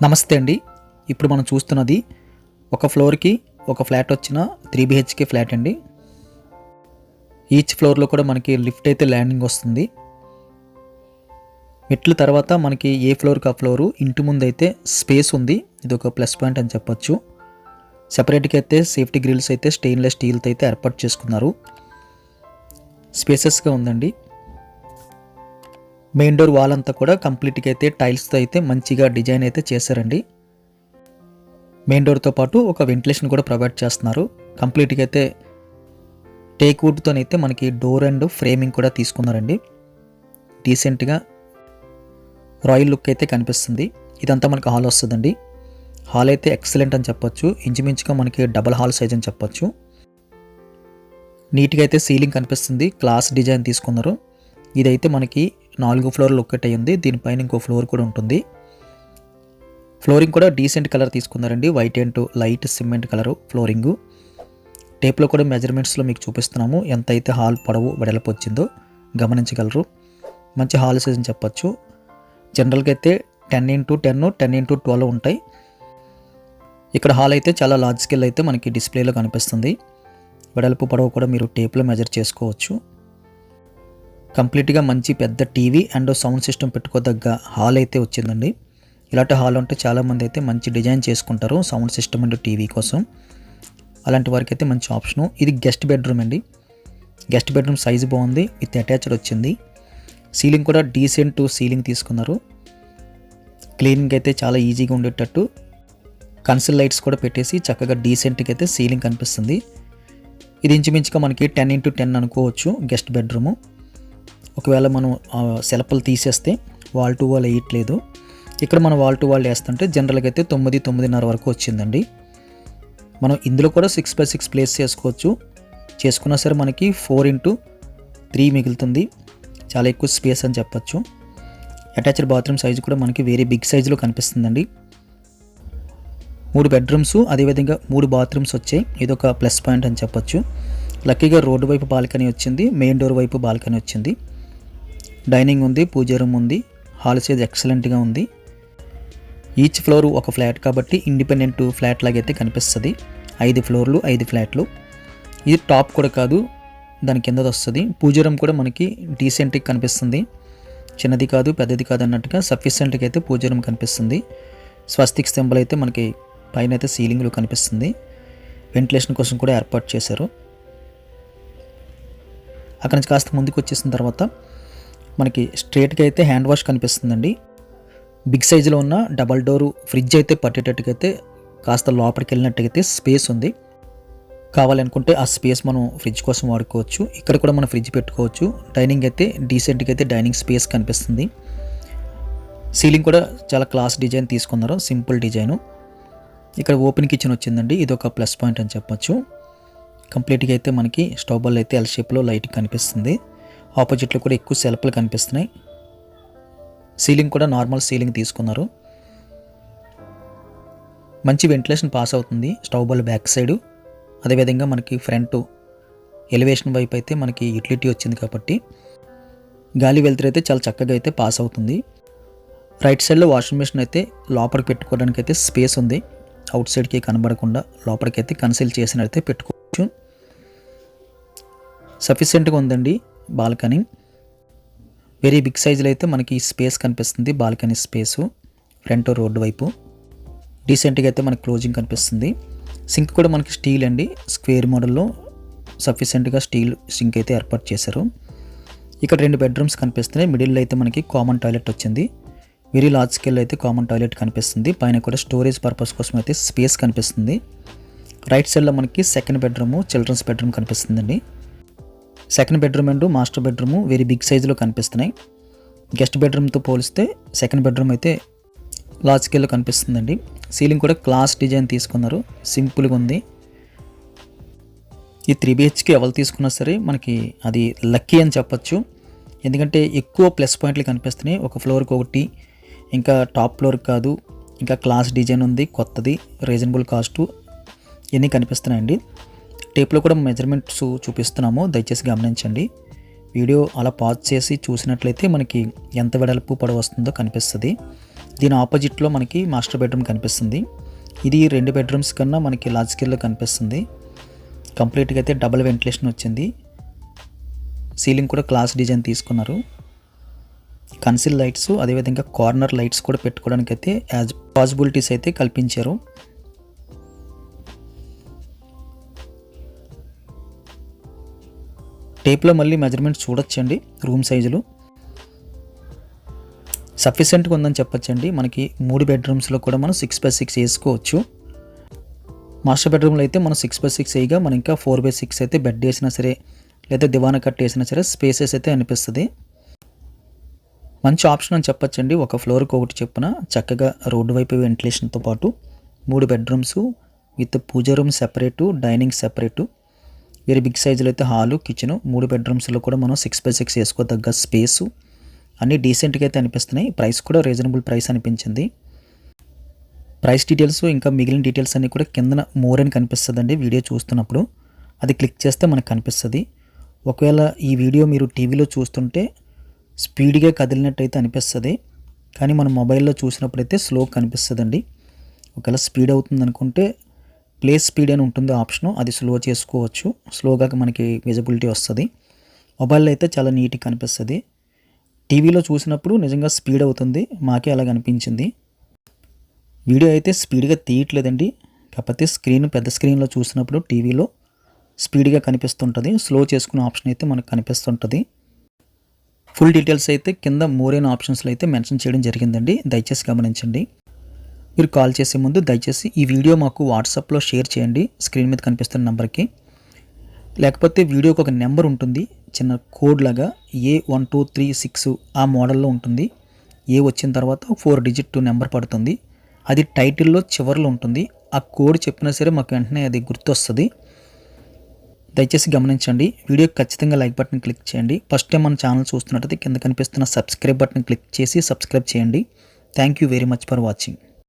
నమస్తే అండి. ఇప్పుడు మనం చూస్తున్నది ఒక ఫ్లోర్‌కి ఒక ఫ్లాట్ వచ్చిన 3 బీహెచ్‌కే ఫ్లాట్ అండి. ఈచ్ ఫ్లోర్‌లో కూడా మనకి లిఫ్ట్ అయితే ల్యాండింగ్ వస్తుంది. మెట్ల తర్వాత మనకి ఏ ఫ్లోర్‌కి ఆ ఫ్లోరు ఇంటి ముందైతే స్పేస్ ఉంది. ఇదొక ప్లస్ పాయింట్ అని చెప్పొచ్చు. సెపరేట్‌గా అయితే సేఫ్టీ గ్రిల్స్ అయితే స్టెయిన్‌లెస్ స్టీల్‌తో అయితే ఏర్పాటు చేసుకున్నారు. స్పేసెస్‌గా ఉందండి. మెయిన్ డోర్ వాల్ అంతా కూడా కంప్లీట్‌గా అయితే టైల్స్‌తో అయితే మంచిగా డిజైన్ అయితే చేశారండి. మెయిన్ డోర్‌తో పాటు ఒక వెంటిలేషన్ కూడా ప్రొవైడ్ చేస్తున్నారు. కంప్లీట్‌గా అయితే టేక్ వుడ్‌తోనైతే మనకి డోర్ అండ్ ఫ్రేమింగ్ కూడా తీసుకున్నారండి. డీసెంట్‌గా రాయల్ లుక్ అయితే కనిపిస్తుంది. ఇదంతా మనకి హాల్ వస్తుందండి. హాల్ అయితే ఎక్సలెంట్ అని చెప్పొచ్చు. ఇంచుమించుగా మనకి డబుల్ హాల్ సైజ్ అని చెప్పొచ్చు. నీట్‌గా అయితే సీలింగ్ కనిపిస్తుంది. క్లాస్ డిజైన్ తీసుకున్నారు. ఇదైతే మనకి 4 ఫ్లోర్లు ఒక్కటే ఉంది. దీనిపైన ఇంకో ఫ్లోర్ కూడా ఉంటుంది. ఫ్లోరింగ్ కూడా డీసెంట్ కలర్ తీసుకున్నారండి. White and light cement colour flooring. టేప్లో కూడా మెజర్మెంట్స్లో మీకు చూపిస్తున్నాము. ఎంత అయితే హాల్ పొడవు వెడల్పు వచ్చిందో గమనించగలరు. మంచి హాల్ సైజ్ అని చెప్పొచ్చు. జనరల్గా అయితే 10x10, 10x12 ఉంటాయి. ఇక్కడ హాల్ అయితే చాలా లార్జ్ స్కేల్ అయితే మనకి డిస్ప్లేలో కనిపిస్తుంది. వెడల్పు పొడవు కూడా మీరు టేప్లో మెజర్ చేసుకోవచ్చు. కంప్లీట్గా మంచి పెద్ద టీవీ అండ్ సౌండ్ సిస్టమ్ పెట్టుకోదగ్గ హాల్ అయితే వచ్చిందండి. ఇలాంటి హాల్ ఉంటే చాలామంది అయితే మంచి డిజైన్ చేసుకుంటారు సౌండ్ సిస్టమ్ అండ్ టీవీ కోసం. అలాంటి వారికి అయితే మంచి ఆప్షను. ఇది గెస్ట్ బెడ్రూమ్ అండి. గెస్ట్ బెడ్రూమ్ సైజు బాగుంది. విత్ అటాచ్డ్ వచ్చింది. సీలింగ్ కూడా డీసెంట్ సీలింగ్ తీసుకున్నారు. క్లీనింగ్ అయితే చాలా ఈజీగా ఉండేటట్టు కన్సోల్ లైట్స్ కూడా పెట్టేసి చక్కగా డీసెంట్గా అయితే సీలింగ్ కనిపిస్తుంది. ఇది ఇంచుమించుగా మనకి 10x10 అనుకోవచ్చు గెస్ట్ బెడ్రూము. ఒకవేళ మనం సెల్ఫ్లు తీసేస్తే వాల్ టు వాల్ వేయట్లేదు. ఇక్కడ మనం వాల్ టు వాల్ వేస్తుంటే జనరల్గా అయితే 9, 9.5 వరకు వచ్చిందండి. మనం ఇందులో కూడా 6x6 ప్లేస్ చేసుకోవచ్చు. చేసుకున్నా సరే మనకి 4x3 మిగులుతుంది. చాలా ఎక్కువ స్పేస్ అని చెప్పొచ్చు. అటాచ్డ్ బాత్రూమ్ సైజు కూడా మనకి వెరీ బిగ్ సైజులో కనిపిస్తుందండి. 3 బెడ్రూమ్స్ అదేవిధంగా 3 బాత్రూమ్స్ వచ్చాయి. ఇదొక ప్లస్ పాయింట్ అని చెప్పొచ్చు. లక్కీగా రోడ్డు వైపు బాల్కనీ వచ్చింది. మెయిన్ డోర్ వైపు బాల్కనీ వచ్చింది. డైనింగ్ ఉంది, పూజ రూమ్ ఉంది. హాల్ సైజ్ ఎక్సలెంట్గా ఉంది. ఈచ్ ఫ్లోర్ ఒక ఫ్లాట్ కాబట్టి ఇండిపెండెంట్ ఫ్లాట్ లాగైతే కనిపిస్తుంది. 5 ఫ్లోర్లు 5 ఫ్లాట్లు. ఇది టాప్ కూడా కాదు, దాని కిందది వస్తుంది. పూజ రూమ్ కూడా మనకి డీసెంట్గా కనిపిస్తుంది. చిన్నది కాదు పెద్దది కాదు అన్నట్టుగా సఫిషియెంట్గా అయితే పూజ రూమ్ కనిపిస్తుంది. స్వస్తిక్ సింబల్ అయితే మనకి పైన అయితే సీలింగ్లో కనిపిస్తుంది. వెంటిలేషన్ కోసం కూడా ఏర్పాటు చేశారు. అక్కడి నుంచి కాస్త ముందుకు వచ్చేసిన తర్వాత మనకి స్ట్రేట్గా అయితే హ్యాండ్ వాష్ కనిపిస్తుందండి. బిగ్ సైజులో ఉన్న డబల్ డోరు ఫ్రిడ్జ్ అయితే పట్టేటట్టుగా అయితే కాస్త లోపలికి వెళ్ళినట్టుగైతే స్పేస్ ఉంది. కావాలనుకుంటే ఆ స్పేస్ మనం ఫ్రిడ్జ్ కోసం వాడుకోవచ్చు. ఇక్కడ కూడా మనం ఫ్రిడ్జ్ పెట్టుకోవచ్చు. డైనింగ్ అయితే డీసెంట్గా అయితే డైనింగ్ స్పేస్ కనిపిస్తుంది. సీలింగ్ కూడా చాలా క్లాస్ డిజైన్ తీసుకున్నారు. Simple design. ఇక్కడ ఓపెన్ కిచెన్ వచ్చిందండి. ఇది ఒక ప్లస్ పాయింట్ అని చెప్పొచ్చు. కంప్లీట్గా అయితే మనకి స్టవ్ బల్ అయితే ఎల్ షేప్లో లైట్ కనిపిస్తుంది. ఆపోజిట్లో కూడా ఎక్కువ సెల్ఫ్లు కనిపిస్తున్నాయి. సీలింగ్ కూడా నార్మల్ సీలింగ్ తీసుకున్నారు. మంచి వెంటిలేషన్ పాస్ అవుతుంది స్టవ్ బల్ బ్యాక్ సైడు. అదేవిధంగా మనకి ఫ్రంట్ ఎలివేషన్ వైపు అయితే మనకి యూటిలిటీ వచ్చింది కాబట్టి గాలి వెలుతురు అయితే చాలా చక్కగా అయితే పాస్ అవుతుంది. రైట్ సైడ్లో వాషింగ్ మెషిన్ అయితే లోపలికి పెట్టుకోవడానికి అయితే స్పేస్ ఉంది. అవుట్ సైడ్కి కనబడకుండా లోపలికి అయితే కన్సీల్ చేసినట్లయితే పెట్టుకోవచ్చు. సఫిషియెంట్గా ఉందండి బాల్కనీ. వెరీ బిగ్ సైజులో అయితే మనకి స్పేస్ కనిపిస్తుంది. బాల్కనీ స్పేసు ఫ్రంట్ రోడ్డు వైపు డీసెంట్గా అయితే మనకి క్లోజింగ్ కనిపిస్తుంది. సింక్ కూడా మనకి స్టీల్ అండి. స్క్వేర్ మోడల్లో సఫిషియెంట్గా స్టీల్ సింక్ అయితే ఏర్పాటు చేశారు. ఇక్కడ 2 బెడ్రూమ్స్ కనిపిస్తున్నాయి. మిడిల్లో అయితే మనకి కామన్ టాయిలెట్ వచ్చింది. వెరీ లార్జ్ స్కేల్ అయితే కామన్ టాయిలెట్ కనిపిస్తుంది. పైన కూడా స్టోరేజ్ పర్పస్ కోసం అయితే స్పేస్ కనిపిస్తుంది. రైట్ సైడ్లో మనకి సెకండ్ బెడ్రూమ్ చిల్డ్రన్స్ బెడ్రూమ్ కనిపిస్తుందండి. Second bedroom and master bedroom very big సైజులో కనిపిస్తున్నాయి. గెస్ట్ బెడ్రూమ్తో పోలిస్తే సెకండ్ బెడ్రూమ్ అయితే లార్జ్ స్కేల్లో కనిపిస్తుందండి. సీలింగ్ కూడా క్లాస్ డిజైన్ తీసుకున్నారు. సింపుల్గా ఉంది. ఈ 3 BHK ఎవరు తీసుకున్నా సరే మనకి అది లక్కీ అని చెప్పచ్చు. ఎందుకంటే ఎక్కువ ప్లస్ పాయింట్లు కనిపిస్తున్నాయి. ఒక ఫ్లోర్కి ఒకటి, ఇంకా టాప్ ఫ్లోర్ కాదు, ఇంకా క్లాస్ డిజైన్ ఉంది, కొత్తది, రీజనబుల్ కాస్టు ఇవన్నీ కనిపిస్తున్నాయండి. టేప్లో కూడా మెజర్మెంట్స్ చూపిస్తున్నాము, దయచేసి గమనించండి. వీడియో అలా పాజ్ చేసి చూసినట్లయితే మనకి ఎంత వెడల్పు పొడవు వస్తుందో కనిపిస్తుంది. దీని ఆపోజిట్లో మనకి మాస్టర్ బెడ్రూమ్ కనిపిస్తుంది. ఇది 2 బెడ్రూమ్స్ కన్నా మనకి లార్జ్ స్కేల్లో కనిపిస్తుంది. కంప్లీట్గా అయితే డబుల్ వెంటిలేషన్ వచ్చింది. సీలింగ్ కూడా క్లాస్ డిజైన్ తీసుకున్నారు. కన్సిల్ లైట్స్ అదేవిధంగా కార్నర్ లైట్స్ కూడా పెట్టుకోవడానికి అయితే యాజ్ పాసిబిలిటీస్ అయితే కల్పించారు. టేప్లో మళ్ళీ మెజర్మెంట్స్ చూడొచ్చండి. రూమ్ సైజులు సఫిషియెంట్గా ఉందని చెప్పొచ్చండి. మనకి 3 బెడ్రూమ్స్లో కూడా మనం 6x6 వేసుకోవచ్చు. మాస్టర్ బెడ్రూమ్లో అయితే మనం 6x6 వేయగా మనం ఇంకా 4x6 అయితే బెడ్ వేసినా సరే లేదా దివానా కట్ వేసినా సరే స్పేసెస్ అయితే అనిపిస్తుంది. మంచి ఆప్షన్ అని చెప్పొచ్చండి. ఒక ఫ్లోర్కి ఒకటి చెప్పున చక్కగా రోడ్డు వైపు వెంటిలేషన్తో పాటు 3 bedrooms with puja room separate, dining separate, very big సైజులో అయితే హాలు, కిచెను, 3 బెడ్రూమ్స్లో కూడా మనం 6x6 వేసుకోదగ్గ స్పేసు అన్నీ డీసెంట్గా అయితే అనిపిస్తున్నాయి. ప్రైస్ కూడా రీజనబుల్ ప్రైస్ అనిపించింది. ప్రైస్ డీటెయిల్స్ ఇంకా మిగిలిన డీటెయిల్స్ అన్నీ కూడా కిందన మోర్ అని కనిపిస్తుందండి. వీడియో చూస్తున్నప్పుడు అది క్లిక్ చేస్తే మనకు కనిపిస్తుంది. ఒకవేళ ఈ వీడియో మీరు టీవీలో చూస్తుంటే స్పీడ్గా కదిలినట్టయితే అనిపిస్తుంది, కానీ మన మొబైల్లో చూసినప్పుడైతే స్లో కనిపిస్తుందండి. ఒకవేళ స్పీడ్ అవుతుంది అనుకుంటే ప్లే స్పీడ్ అని ఉంటుంది ఆప్షను, అది స్లో చేసుకోవచ్చు. స్లోగా మనకి విజిబిలిటీ వస్తుంది. మొబైల్లో అయితే చాలా నీట్గా కనిపిస్తుంది. టీవీలో చూసినప్పుడు నిజంగా స్పీడ్ అవుతుంది, మాకే అలాగ అనిపించింది. వీడియో అయితే స్పీడ్గా తీయట్లేదండి, కాకపోతే పెద్ద స్క్రీన్లో చూసినప్పుడు టీవీలో స్పీడ్గా కనిపిస్తుంటుంది. స్లో చేసుకునే ఆప్షన్ అయితే మనకు కనిపిస్తుంటుంది. ఫుల్ డీటెయిల్స్ అయితే కింద మోరైన ఆప్షన్స్లో అయితే మెన్షన్ చేయడం జరిగిందండి, దయచేసి గమనించండి. మీరు కాల్ చేసే ముందు దయచేసి ఈ వీడియో మాకు వాట్సాప్లో షేర్ చేయండి, స్క్రీన్ మీద కనిపిస్తున్న నెంబర్కి. లేకపోతే వీడియోకి ఒక నెంబర్ ఉంటుంది, చిన్న కోడ్ లాగా A1236 ఆ మోడల్లో ఉంటుంది. ఏ వచ్చిన తర్వాత 4 డిజిట్ నెంబర్ పడుతుంది. అది టైటిల్లో చివరిలో ఉంటుంది. ఆ కోడ్ చెప్పినా సరే మాకు వెంటనే అది గుర్తొస్తుంది. దయచేసి గమనించండి. వీడియోకి ఖచ్చితంగా లైక్ బటన్ క్లిక్ చేయండి. ఫస్ట్ టైం మన ఛానల్ చూస్తున్నట్టయితే కింద కనిపిస్తున్న సబ్స్క్రైబ్ బటన్ క్లిక్ చేసి సబ్స్క్రైబ్ చేయండి. Thank you very much for watching.